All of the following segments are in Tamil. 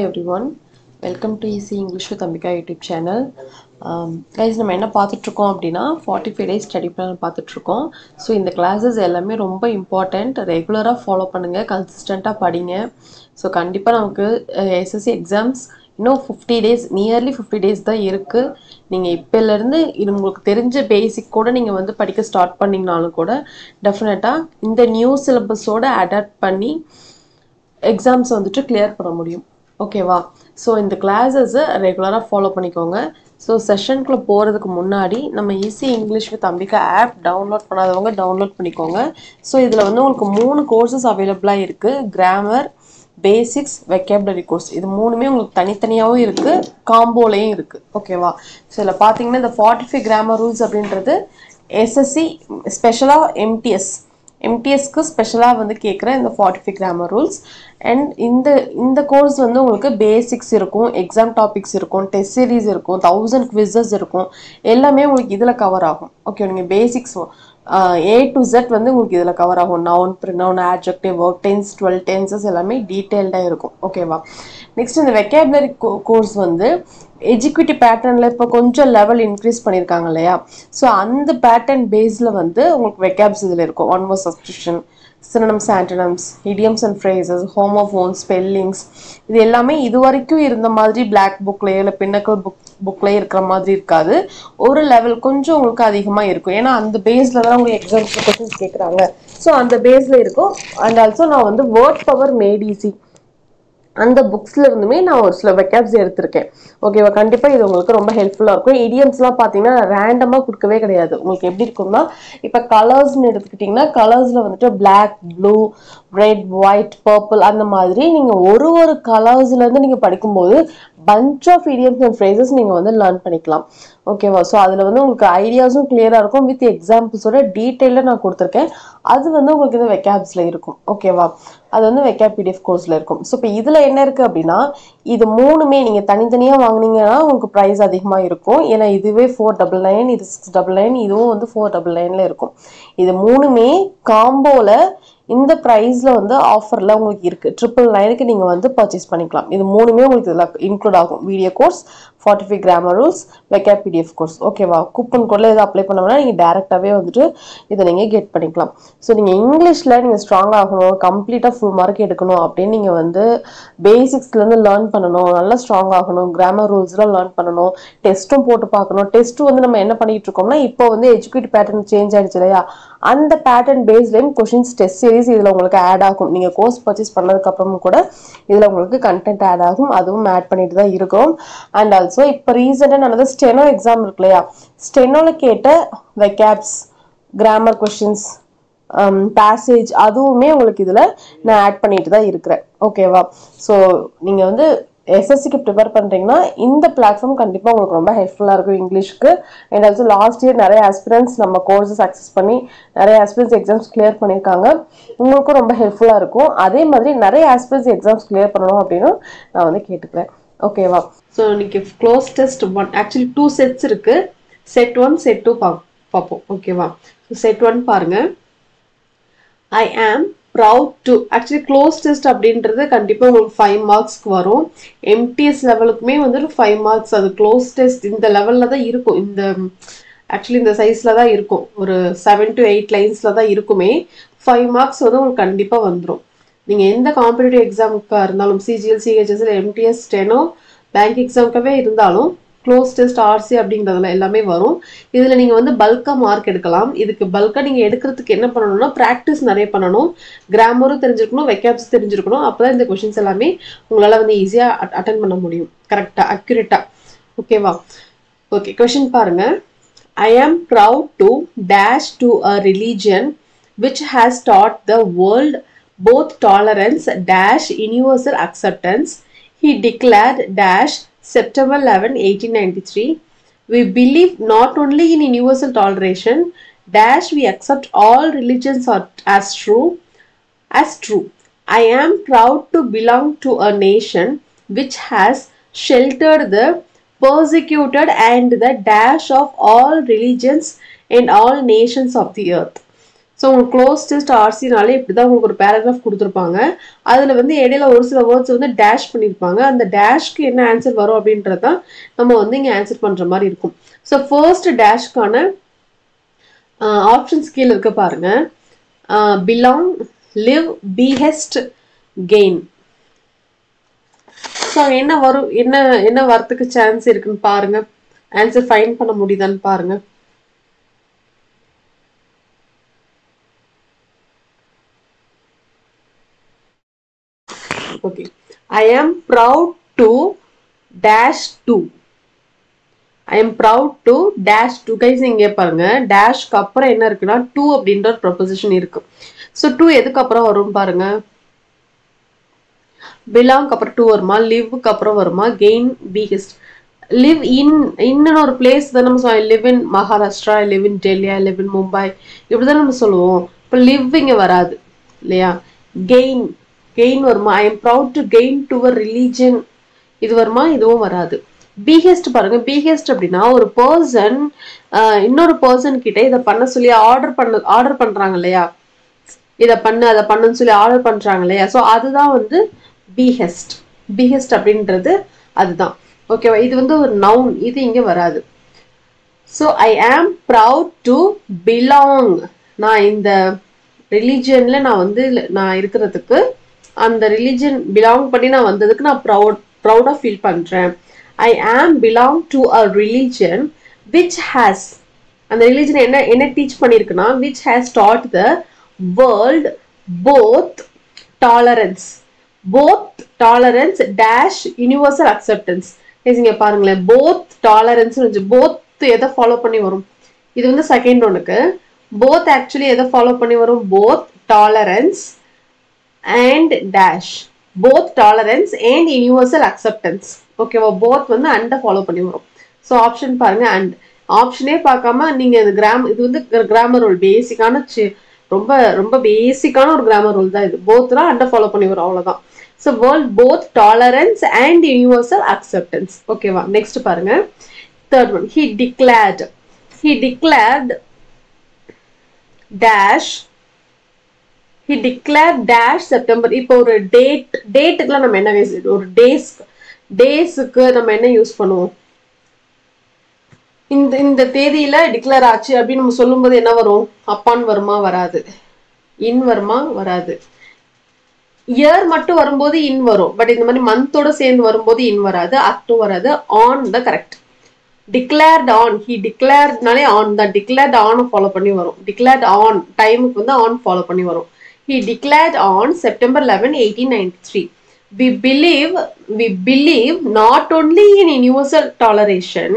everyone, welcome to Easy English with Ambika YouTube channel. Guys, நம்ம என்ன பார்த்துட்டு இருக்கோம் அப்படினா 45 days study plan பார்த்துட்டு இருக்கோம். So இந்த classes எல்லாமே ரொம்ப important, ரெகுலரா ஃபாலோ பண்ணுங்க, கன்சிஸ்டன்ட்டா படிங்க. So கண்டிப்பா நமக்கு SSC exams இன்னும் 50 days, nearly 50 days தான் இருக்கு. நீங்க இப்பல இருந்து இது உங்களுக்கு தெரிஞ்ச பேசிக் கூட நீங்க வந்து படிக்க ஸ்டார்ட் பண்ணீங்கனாலும் கூட டெஃபினட்டா இந்த நியூ சிலபஸோட அடாப்ட் பண்ணி எக்ஸாம்ஸ் வந்துட்டு கிளியர் பண்ண முடியும். ஓகேவா? ஸோ இந்த கிளாஸஸை ரெகுலராக ஃபாலோ பண்ணிக்கோங்க. ஸோ செஷனுக்குள்ளே போகிறதுக்கு முன்னாடி நம்ம easy English with Ambika app download பண்ணாதவங்க டவுன்லோட் பண்ணிக்கோங்க. ஸோ இதில் வந்து உங்களுக்கு 3 கோர்சஸ் அவைலபிளாக இருக்குது. Grammar, basics, vocabulary course. இது மூணுமே உங்களுக்கு தனித்தனியாகவும் இருக்குது, காம்போலையும் இருக்குது. ஓகேவா? ஸோ இதில் பார்த்தீங்கன்னா இந்த 45 கிராமர் ரூல்ஸ் அப்படின்றது எஸ்எஸ்சி ஸ்பெஷலாக எம்டிஎஸ்க்கு ஸ்பெஷலாக வந்து கேட்குற இந்த 45 கிராமர் ரூல்ஸ். அண்ட் இந்த கோர்ஸ் வந்து உங்களுக்கு பேசிக்ஸ் இருக்கும், எக்ஸாம் டாபிக்ஸ் இருக்கும், டெஸ்ட் சீரீஸ் இருக்கும், 1000 குவிசஸ் இருக்கும், எல்லாமே உங்களுக்கு இதில் கவர் ஆகும். ஓகே, நீங்கள் பேசிக்ஸ் A to Z வந்து உங்களுக்கு இதில் கவர் ஆகும். Noun, pronoun, adjective, verb tense, 12 tenses எல்லாமே டீட்டெயில்டாக இருக்கும். ஓகேவா? நெக்ஸ்ட் இந்த வெக்காபுலரி கோர்ஸ் வந்து எஜுகேட்டிவ் பேட்டர்னில் இப்போ கொஞ்சம் லெவல் இன்க்ரீஸ் பண்ணியிருக்காங்க இல்லையா? ஸோ அந்த பேட்டர்ன் பேஸில் வந்து உங்களுக்கு வெக்காப்ஸ் இதில் இருக்கும். One word substitution, synonyms, antonyms, idioms and phrases, homophones, spellings, இது எல்லாமே இது வரைக்கும் இருந்த மாதிரி பிளாக் புக்லேயே இல்லை பின்னக்கல் புக்லேயே இருக்கிற மாதிரி இருக்காது. ஒரு லெவல் கொஞ்சம் உங்களுக்கு அதிகமாக இருக்கும். ஏன்னா அந்த பேஸில் தான் உங்களுக்கு எக்ஸாம்ஸ் கொஸ்டின்ஸ் கேட்குறாங்க. ஸோ அந்த பேஸில் இருக்கும். அண்ட் ஆல்சோ நான் வந்து வேர்ட் பவர் மேட் ஈஸி அந்த புக்ஸில் இருந்துமே நான் ஒரு சில வெக்காப்ஸ் எடுத்திருக்கேன். ஓகேவா? கண்டிப்பாக இது உங்களுக்கு ரொம்ப ஹெல்ப்ஃபுல்லாக இருக்கும். இடியம்ஸ்லாம் பார்த்தீங்கன்னா ரேண்டமாக கொடுக்கவே கிடையாது. உங்களுக்கு எப்படி இருக்கும்னா, இப்போ கலர்ஸ்ன்னு எடுத்துக்கிட்டிங்கன்னா கலர்ஸில் வந்துட்டு black, blue, red, white, purple அந்த மாதிரி நீங்கள் ஒரு கலர்ஸ்லேருந்து நீங்கள் படிக்கும்போது bunch of idioms and phrases நீங்கள் வந்து லேர்ன் பண்ணிக்கலாம். ஓகேவா? ஸோ அதில் வந்து உங்களுக்கு ஐடியாஸும் கிளியராக இருக்கும், வித் எக்ஸாம்பிள்ஸோட டீட்டெயிலாக நான் கொடுத்துருக்கேன். அது வந்து உங்களுக்கு இந்த வெக்காப்ஸில் இருக்கும். ஓகேவா? அது வந்து வெக்காப் PDF கோர்ஸில் இருக்கும். ஸோ இப்போ இதில் என்ன இருக்குது அப்படின்னா, இது மூணுமே நீங்கள் தனித்தனியாக வாங்கினீங்கன்னா உங்களுக்கு ப்ரைஸ் அதிகமாக இருக்கும். ஏன்னா இதுவே 499, இது 699, இதுவும் வந்து 499 இருக்கும். இது மூணுமே காம்போவில் இந்த ப்ரைஸில் வந்து ஆஃபரில் உங்களுக்கு இருக்குது. 999க்கு நீங்கள் வந்து பர்ச்சேஸ் பண்ணிக்கலாம். இது மூணுமே உங்களுக்கு இதில் இன்க்ளூட் ஆகும். Video course, 45 grammar rules, vocab PDF course. ஓகேவா? கூப்பன் கோடில் இதை அப்ளை பண்ணோம்னா நீங்கள் டேரெக்டாகவே வந்துட்டு இதை நீங்கள் கெட் பண்ணிக்கலாம். ஸோ நீங்கள் இங்கிலீஷில் நீங்கள் ஸ்ட்ராங் ஆகணும், கம்ப்ளீட்டாக ஃபுல் மார்க் எடுக்கணும் அப்படின்னு நீங்கள் வந்து பேசிக்ஸ்லேருந்து லேர்ன் பண்ணணும், நல்லா ஸ்ட்ராங் ஆகணும், கிராமர் ரூல்ஸ்லாம் லேர்ன் பண்ணணும், டெஸ்ட்டும் போட்டு பார்க்கணும். டெஸ்ட்டு வந்து நம்ம என்ன பண்ணிகிட்டு இருக்கோம்னா, இப்போ வந்து எஜுகேட்டிவ் பேட்டர்ன் சேஞ்ச் ஆகிடுச்சு இல்லையா? அந்த பேட்டர்ன் பேஸ்லேயும் கொஷின்ஸ் டெஸ்ட் சீரிஸ் இதில் உங்களுக்கு ஆட் ஆகும். நீங்கள் கோர்ஸ் பர்ச்சேஸ் பண்ணதுக்கப்புறமும் கூட இதில் உங்களுக்கு கண்டென்ட் ஆட் ஆகும். அதுவும் ஆட் பண்ணிட்டு தான் இருக்கும். அண்ட் ஆல்சோ இப்போ ரீசெண்டாக நடந்த ஸ்டெனோ எக்ஸாம் இருக்கு இல்லையா? ஸ்டெனோவில் கேட்ட வெக்காப்ஸ், கிராமர் கொஷின்ஸ், பேசேஜ் அதுவுமே உங்களுக்கு இதில் நான் ஆட் பண்ணிட்டு தான் இருக்கிறேன். ஓகேவா? ஸோ நீங்கள் வந்து எஸ்எஸ்சிக்கு ப்ரிப்பேர் பண்ணுறீங்கன்னா இந்த பிளாட்ஃபார்ம் கண்டிப்பாக உங்களுக்கு ரொம்ப ஹெல்ப்ஃபுல்லாக இருக்கும் இங்கிலீஷ்க்கு. அண்ட் ஆல்சோ லாஸ்ட் இயர் நிறைய ஆஸ்பிரன்ஸ் நம்ம கோர்ஸஸ் அக்சஸ் பண்ணி நிறைய ஆஸ்பிரன்ஸ் எக்ஸாம்ஸ் கிளியர் பண்ணியிருக்காங்க. உங்களுக்கும் ரொம்ப ஹெல்ப்ஃபுல்லாக இருக்கும். அதே மாதிரி நிறைய ஆஸ்பிரன்ஸ் எக்ஸாம்ஸ் கிளியர் பண்ணணும் அப்படின்னு நான் வந்து கேட்டுக்கிறேன். ஓகேவா? ஸோ இன்னைக்கு க்ளோஸ் டெஸ்ட் 1, ஆக்சுவலி 2 செட்ஸ் இருக்குது. செட் 1, செட் 2 பார்ப்போம். ஓகேவா? ஸோ செட் 1 பாருங்கள். I am proud to, actually close test அப்படின்றது கண்டிப்பாக உங்களுக்கு 5 மார்க்ஸ்க்கு வரும். எம்டிஎஸ் லெவலுக்குமே வந்துட்டு 5 மார்க்ஸ். அது க்ளோஸ் டெஸ்ட் இந்த லெவலில் தான் இருக்கும். இந்த ஆக்சுவலி இந்த சைஸில் தான் இருக்கும். ஒரு 7 to 8 லைன்ஸில் தான் இருக்குமே. 5 மார்க்ஸ் வந்து உங்களுக்கு கண்டிப்பாக வந்துடும். நீங்கள் எந்த காம்படிட்டிவ் எக்ஸாமுக்காக இருந்தாலும், CGL, CHSL, MTS, steno, bank எக்ஸாமுக்காகவே இருந்தாலும் க்ளோஸ் டெஸ்ட், ஆர்சி அப்படிங்கிறதுல எல்லாமே வரும். இதில் நீங்கள் வந்து பல்காக மார்க் எடுக்கலாம். இதுக்கு பல்காக நீங்கள் எடுக்கிறதுக்கு என்ன பண்ணணும்னா, ப்ராக்டிஸ் நிறைய பண்ணணும், கிராமரும் தெரிஞ்சிருக்கணும், வெக்காப்ஸ் தெரிஞ்சிருக்கணும். அப்போ தான் இந்த கொஷின்ஸ் எல்லாமே உங்களால் வந்து ஈஸியாக அட்டன் பண்ண முடியும், கரெக்டாக, அக்யூரேட்டாக. ஓகேவா? ஓகே, கொஷின் பாருங்கள். I am proud to dash to a religion which has taught the world both tolerance dash universal acceptance. He declared dash September 11, 1893. We believe not only in universal toleration dash we accept all religions as true. I am proud to belong to a nation which has sheltered the persecuted and the dash of all religions and all nations of the earth. So உங்களுக்கு க்ளோஸ் டெஸ்ட் ஆர்சினாலே இப்படி தான் உங்களுக்கு ஒரு பேராகிராஃப் கொடுத்துருப்பாங்க. அதில் வந்து இடையில ஒரு சில வேர்ட்ஸ் வந்து டேஷ் பண்ணியிருப்பாங்க. அந்த டேஷ்க்கு என்ன ஆன்சர் வரும் அப்படின்றது தான் நம்ம வந்து இங்கே ஆன்சர் பண்ணுற மாதிரி இருக்கும். ஸோ ஃபர்ஸ்ட் டேஷ்க்கான ஆப்ஷன்ஸ் கீழே இருக்க பாருங்க. Belong, live, behest, gain. So என்ன வரும், என்ன வரத்துக்கு சான்ஸ் இருக்குன்னு பாருங்க. ஆன்சர் ஃபைண்ட் பண்ண முடியுதான்னு பாருங்க. Okay, I am proud to dash to. I am proud to dash to. Guys இங்கே பாருங்க, டேஷ்க்கு அப்புறம் என்ன இருக்குன்னா to அப்படின்ற ஒரு ப்ரொபோசிஷன் இருக்கு. ஸோ to எதுக்கு அப்புறம் வரும் பாருங்க. பிலாங்க்கு அப்புறம் to வருமா, லிவ்க்கு அப்புறம் வருமா, கெயின், பீஹெஸ்ட். லிவ் இன்னு ஒரு பிளேஸ் தான் நம்ம சொல்லுவோம். Live in Maharashtra, live in Delhi, live in Mumbai, இப்படிதான் நம்ம சொல்லுவோம். இப்போ லிவ் இங்க வராது இல்லையா. கெயின், கெயின் வருமா, I am proud to gain டுவர் religion, இது வருமா, இதுவும் வராது. பீஹெஸ்ட் பாருங்க, பீஹெஸ்ட் அப்படின்னா ஒரு பர்சன் இன்னொரு பர்சன் கிட்ட இதை பண்ண சொல்லி ஆர்டர் பண்றாங்க இல்லையா, இதை பண்ணு அதை பண்ணுன்னு சொல்லி ஆர்டர் பண்றாங்க இல்லையா. ஸோ அதுதான் வந்து பீஹெஸ்ட். பீஹெஸ்ட் அப்படின்றது அதுதான். ஓகேவா, இது வந்து ஒரு நவுன், இது இங்க வராது. So I am proud to belong, நான் இந்த ரிலீஜியன்ல நான் இருக்கிறதுக்கு, அந்த ரிலீஜன் பிலாங் பண்ணி நான் வந்ததுக்கு நான் ப்ரௌடா ஃபீல் பண்றேன். I am belong to a religion which has, அந்த ரிலீஜன் என்ன டீச் பண்ணிருக்குன்னா, which has taught the world both tolerance, both tolerance dash universal acceptance. இங்க பாருங்களேன், போத் டாலரன்ஸ், போத் எதை ஃபாலோ பண்ணி வரும், இது வந்து செகண்ட் ஒன்னுக்கு. போத் ஆக்சுவலி எதை ஃபாலோ பண்ணி வரும், both tolerance and dash, both tolerance and universal acceptance. ஓகேவா, போத் வந்து அண்டை ஃபாலோ பண்ணி வரும். ஸோ ஆப்ஷன் பாருங்க அண்ட். ஆப்ஷனே பார்க்காம நீங்க இது வந்து கிராமர் ரூல், பேசிக்கான ரொம்ப ரொம்ப பேசிக்கான ஒரு கிராமர் ரூல் தான் இது. போத்னா அண்டை ஃபாலோ பண்ணி வரும், அவ்வளவுதான். So world both tolerance and universal acceptance. ஓகேவா, நெக்ஸ்ட் பாருங்க. Third one, he declared dash, he declared dash September. இப்போ ஒரு டேட்டுக்குலாம் நம்ம என்ன ஒரு டேஸ்க்கு நம்ம என்ன யூஸ் பண்ணுவோம், இந்த தேதியில டிக்ளேர் ஆச்சு அப்படின்னு நம்ம சொல்லும் போது என்ன வரும், அப்பான் வருமா, வராது. இன் வருமா, வராது. இயர் மட்டும் வரும்போது இன் வரும், பட் இந்த மாதிரி மந்தோட சேர்ந்து வரும்போது இன் வராது, அட்டும் வராது. ஆன் தான் கரெக்ட். டிக்ளேர்ட் ஆன், ஹி டிக்ளேர்ட்னாலே ஆன் தான், டிக்ளேர்ட் ஆன் ஃபாலோ பண்ணி வரும். டிக்ளேர்ட் ஆன் டைமுக்கு வந்து ஆன் ஃபாலோ பண்ணி வரும். He declared on September 11, 1893. We believe not only in universal toleration,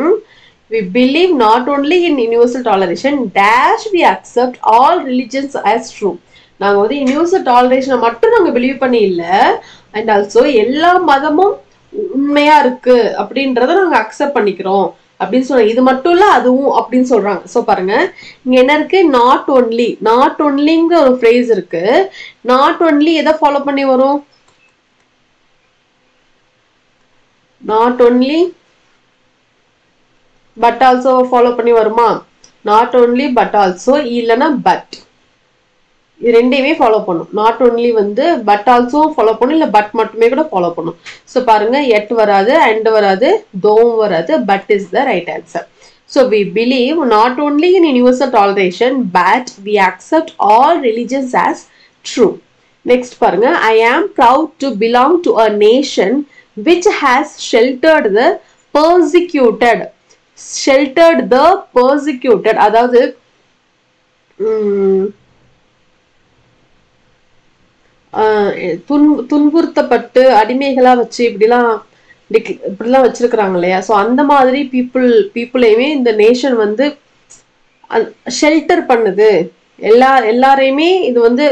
we believe not only in universal toleration dash we accept all religions as true. நாங்க வந்து யூனிவர்சல் டாலரேஷனை மட்டும் நாங்க பிலீவ் பண்ணி இல்ல, அண்ட் ஆல்சோ எல்லா மதமும் உண்மையா இருக்கு அப்படின்றத நாங்க அக்செப்ட் பண்ணிக்கிறோம் அப்படின்னு சொல்றாங்க. இது மட்டும் இல்ல அதுவும் அப்படின்னு சொல்றாங்க. சோ பாருங்க, இங்க என்ன இருக்கு, நாட் ஒன்லிங்கிற ஒரு ஃப்ரேஸ் இருக்கு. நாட் ஒன்லி எதை ஃபாலோ பண்ணி வரும், not only but also follow பண்ணி வருமா. நாட் ஒன்லி பட் ஆல்சோ, இல்லைன்னா பட், இது ரெண்டையுமே ஃபாலோ பண்ணும். நாட் ஒன்லி வந்து பட் ஆல்சோ ஃபாலோ பண்ணும், இல்லை பட் மட்டுமே கூட ஃபாலோ பண்ணும். ஸோ பாருங்க, எட் வராது, அண்ட் வராது, தோம் வராது, but is the right answer. So we believe not only in universal toleration but we accept all religions as true. Next பாருங்க, I am proud to belong to a nation which has sheltered the persecuted. Sheltered the persecuted, அதாவது துன்புறுத்தப்பட்டு அடிமைகளா வச்சு இப்படிலாம் வச்சிருக்கிறாங்க இல்லையா. ஸோ அந்த மாதிரி பீப்புளையுமே இந்த நேஷன் வந்து ஷெல்டர் பண்ணுது, எல்லாரையுமே இது வந்து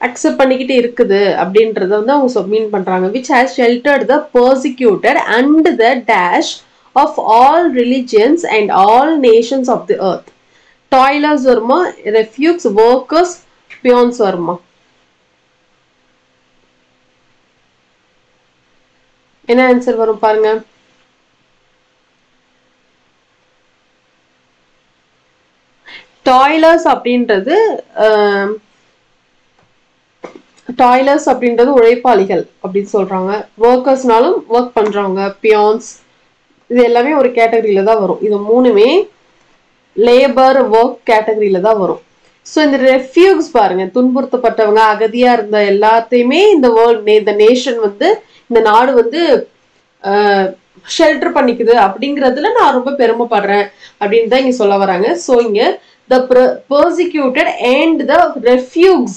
அக்செப்ட் பண்ணிக்கிட்டு இருக்குது அப்படின்றத வந்து அவங்க மீன் பண்றாங்க. Which has sheltered the persecuted and the dash of all religions and all nations of the earth. Toilers வருமா, ரெஃப்யூக்ஸ், ஒர்க்கர்ஸ், பியான்ஸ் வருமா. என்ன ஆன்சர் வரும் பாருங்க. டாய்லர்ஸ் அப்படின்றது உழைப்பாளிகள் அப்படின்னு சொல்றாங்க. ஒர்க்கர்ஸ்னாலும் ஒர்க் பண்றவங்க, பியான்ஸ், இது எல்லாமே ஒரு கேட்டகரியில தான் வரும். இது மூணுமே லேபர் ஒர்க் கேட்டகரியில தான் வரும். ஸோ இந்த ரெஃப்யூக்ஸ் பாருங்க, துன்புறுத்தப்பட்டவங்க, அகதியா இருந்த எல்லாத்தையுமே இந்த நேஷன் இந்த நாடு ஷெல்டர் பண்ணிக்குது அப்படிங்கிறதுல நான் ரொம்ப பெருமைப்படுறேன் அப்படின்னு தான் இங்க சொல்ல வராங்க. ஸோ இங்க the persecuted and the refugees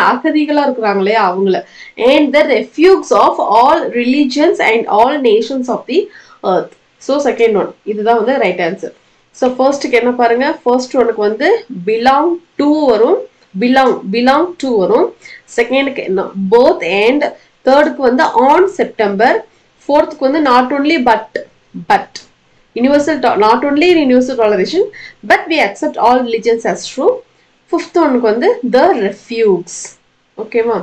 அகதிகளா இருக்கிறாங்க இல்லையா அவங்கள, and the refugees of all religions and all nations of the earth. So second one இதுதான் ரைட் ஆன்சர். ஸோ ஃபர்ஸ்ட்டுக்கு என்ன பாருங்க, ஃபர்ஸ்ட் ஒனுக்கு belong to வரும், belong to வரும். செகண்டுக்கு என்ன both and, தேர்டுக்கு on September, ஃபோர்த்துக்கு not only but universal, not only universal toleration but we accept all religions as true. Fifth ஒனுக்கு the refugees. Okay ma.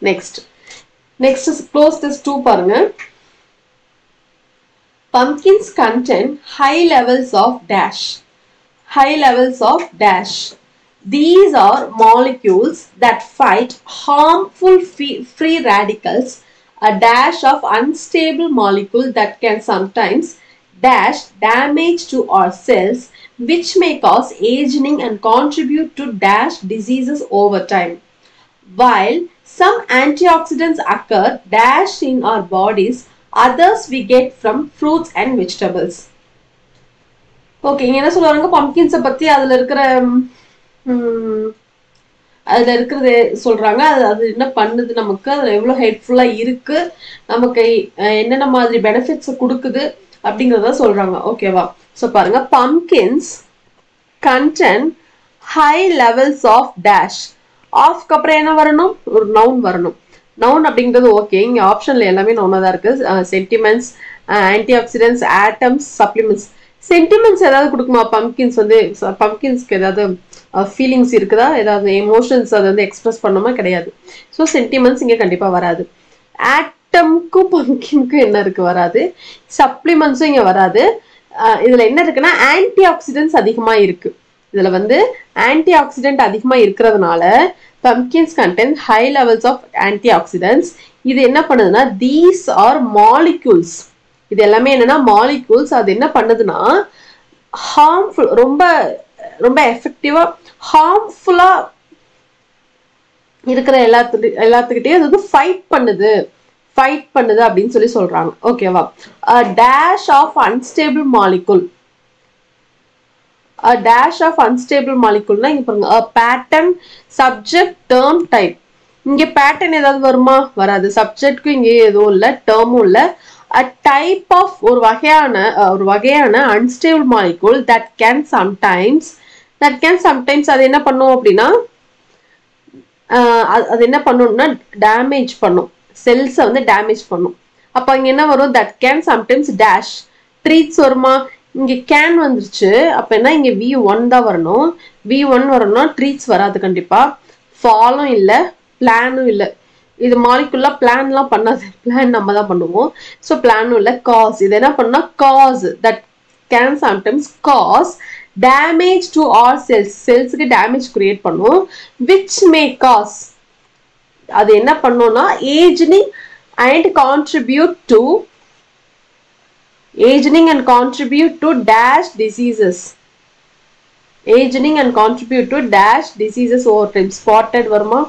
Next close this 2 பாருங்க. Pumpkins contain high levels of dash. These are molecules that fight harmful free radicals, a dash of unstable molecule that can sometimes dash damage to our cells, which may cause aging and contribute to dash diseases over time. While some antioxidants occur dash in our bodies, others we get from fruits and vegetables. Okay, என்ன சொல்றாங்க pumpkins பத்தி, அதுல இருக்கிறது சொல்றாங்க. அது என்ன பண்ணுது நமக்கு, அதுல எவ்வளவு ஹெல்ப்ஃபுல்லா இருக்கு, நமக்கு என்னென்ன மாதிரி பெனிஃபிட்ஸ் கொடுக்குது அப்படிங்கறத சொல்றாங்க. ஓகேவா? சோ பாருங்க, pumpkins contain high levels of dash. ஆஃப்க்கு அப்புறம் என்ன வரணும், ஒரு நவுன் வரணும். நவுன் அப்படிங்கிறது ஓகே, இங்க ஆப்ஷன்ல எல்லாமே நவுனா தான் இருக்கு. Sentiments, antioxidants, atoms, supplements. Sentiments ஏதாவது கொடுக்குமா பம்கின்ஸ் பம்கின்ஸ்க்கு ஏதாவது ஃபீலிங்ஸ் இருக்குதா, ஏதாவது எமோஷன்ஸ் அதை எக்ஸ்பிரஸ் பண்ணுமா? கிடையாது. ஸோ சென்டிமெண்ட்ஸ் இங்க கண்டிப்பா வராது. ஆட்டம்க்கும் பம்கின்க்கும் என்ன இருக்கு, வராது. சப்ளிமெண்ட்ஸும் இங்க வராது. இதுல என்ன இருக்குன்னா ஆன்டி ஆக்சிடென்ட்ஸ் அதிகமா இருக்கு. இதுல ஆன்டி ஆக்சிடென்ட் அதிகமா இருக்கிறதுனால pumpkins contain high levels of antioxidants. இது என்ன பண்ணுதுன்னா, these are molecules. இது எல்லாமே என்னன்னா மாலிகூல்ஸ். அது என்ன பண்ணுதுன்னா ஹார்ம்ஃபுல், ரொம்ப ரொம்ப எஃபெக்டிவா ஹார்ம்ஃபுல்லா இருக்கிற எல்லாத்துக்கிட்டையும் அது ஃபைட் பண்ணுது அப்படின்னு சொல்றாங்க. ஓகேவா? Dash of unstable molecule. A dash of unstable molecule னா இங்க பாருங்க, a pattern, subject, term, type. இங்க pattern ஏதாவது வருமா? வராது. சப்ஜெக்ட்க்கு இங்க எதுவும் இல்ல, டேர்மும் இல்ல. a type of ஒரு வகையான unstable molecule that can sometimes அது என்ன பண்ணும் அப்படின்னா, அது என்ன பண்ணும்னா டேமேஜ் பண்ணும், செல்ஸை டேமேஜ் பண்ணும். அப்ப இங்க என்ன வரும், that can sometimes dash. Treats வருமா? இங்க கேன் வந்துருச்சு. அப்ப என்ன, இங்க V1 தான் வரணும். V1 வரணும்னா ட்ரீட்ஸ் வராது கண்டிப்பா. ஃபாலும் இல்ல, பிளானும் இல்ல. இது மாலிகுலா பிளான்லாம் பண்ணாது, பிளான் நம்ம தான் பண்ணுவோம். ஸோ பிளானும் இல்ல. காஸ், இது என்ன பண்ணா cause, that can sometimes cause damage to our செல்ஸ்க்கு டேமேஜ் கிரியேட் பண்ணும். விச் மே காஸ், அது என்ன பண்ணும்னா ageing and contribute to dash diseases. Aging and contribute to dash diseases over time. Spotted வருமா?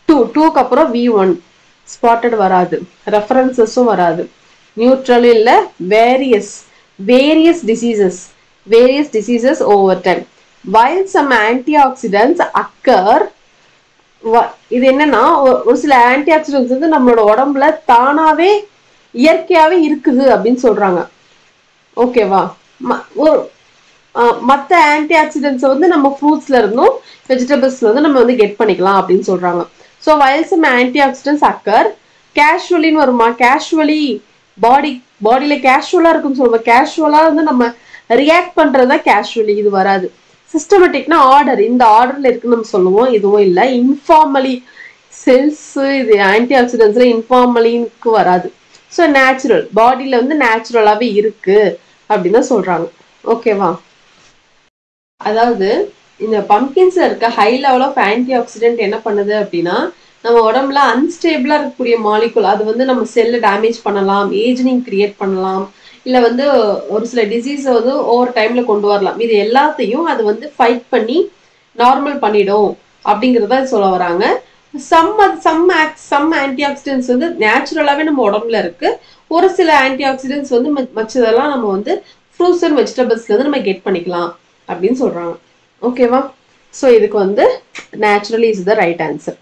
2 க்கு அப்புறம் V1. Spotted வராது. Referencesum வராது. Neutral இல்ல. Various diseases over time. While some antioxidants occur, இது என்னன்னா, ஒரு சில ஆன்டிஆக்சிடென்ட்ஸ் நம்மளோட உடம்புல தானாவே இயற்கையாவே இருக்குது அப்படின்னு சொல்றாங்க. ஓகேவா? மற்ற ஆன்டி ஆக்சிடென்ட்ஸ் நம்ம ஃப்ரூட்ஸ்ல இருந்தும் வெஜிடபிள்ஸ்ல இருந்து நம்ம கெட் பண்ணிக்கலாம் அப்படின்னு சொல்றாங்க. So while some antioxidants occur casually வருமா? கேஷுவலி பாடியில கேஷுவலா இருக்குன்னு சொல்லுவோம். கேஷுவலா நம்ம ரியாக்ட் பண்றதுதான் கேஷுவலி. இது வராது. சிஸ்டமேட்டிக்னா ஆர்டர், இந்த ஆர்டர்ல இருக்குன்னு நம்ம சொல்லுவோம். இதுவும் இல்லை. இன்ஃபார்மலி செல்ஸ், இது ஆன்டி ஆக்சிடென்ட்ஸ்ல இன்ஃபார்மலிக்கு வராது. ஸோ நேச்சுரல், பாடியில நேச்சுரலாவே இருக்கு அப்படின்னு சொல்றாங்க. ஓகேவா? அதாவது இந்த பம்கின்ஸ்ல இருக்க high level of antioxidant என்ன பண்ணுது அப்படின்னா நம்ம உடம்புல அன்ஸ்டேபிளா இருக்கக்கூடிய மாலிகுல் அது வந்து நம்ம செல்லை டேமேஜ் பண்ணலாம், ஏஜினிங் கிரியேட் பண்ணலாம், இல்லை வந்து ஒரு சில டிசீஸை வந்து ஓவர் டைம்ல கொண்டு வரலாம். இது எல்லாத்தையும் அது வந்து ஃபைட் பண்ணி நார்மல் பண்ணிடும் அப்படிங்கிறத சொல்ல வராங்க. சம் ஆன்டி ஆக்சிடென்ட்ஸ் வந்து நேச்சுரலாகவே நம்ம உடம்புல இருக்கு. ஒரு சில ஆன்டி ஆக்சிடென்ட்ஸ் வந்து மற்றதெல்லாம் நம்ம வந்து ஃப்ரூட்ஸ் அண்ட் வெஜிடபிள்ஸ்ல இருந்து நம்ம கெட் பண்ணிக்கலாம் அப்படின்னு சொல்றாங்க. ஓகேவா? ஸோ இதுக்கு வந்து naturally is the right answer.